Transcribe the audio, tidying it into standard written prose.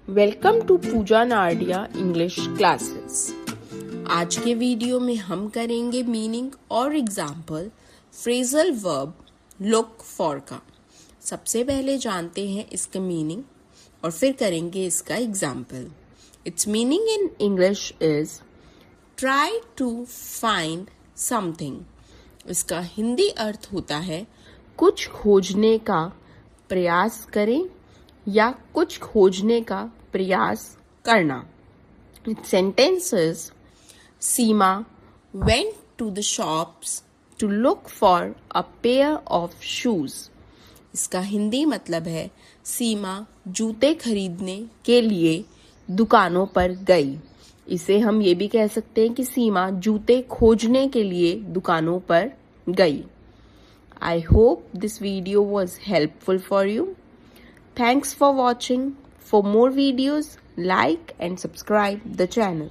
Welcome to Pooja Nadia English classes. आज के video में हम करेंगे मीनिंग और example phrasal verb look for का। सबसे पहले जानते हैं इसका मीनिंग और फिर करेंगे इसका example. Its meaning in English is try to find something. इसका हिंदी अर्थ होता है कुछ खोजने का प्रयास करें या कुछ खोजने का प्रयास करना। Sentence is Seema went to the shops to look for a pair of shoes. इसका हिंदी मतलब है सीमा जूते खरीदने के लिए दुकानों पर गई। इसे हम ये भी कह सकते हैं कि सीमा जूते खोजने के लिए दुकानों पर गई। I hope this video was helpful for you. Thanks for watching. For more videos, like and subscribe the channel.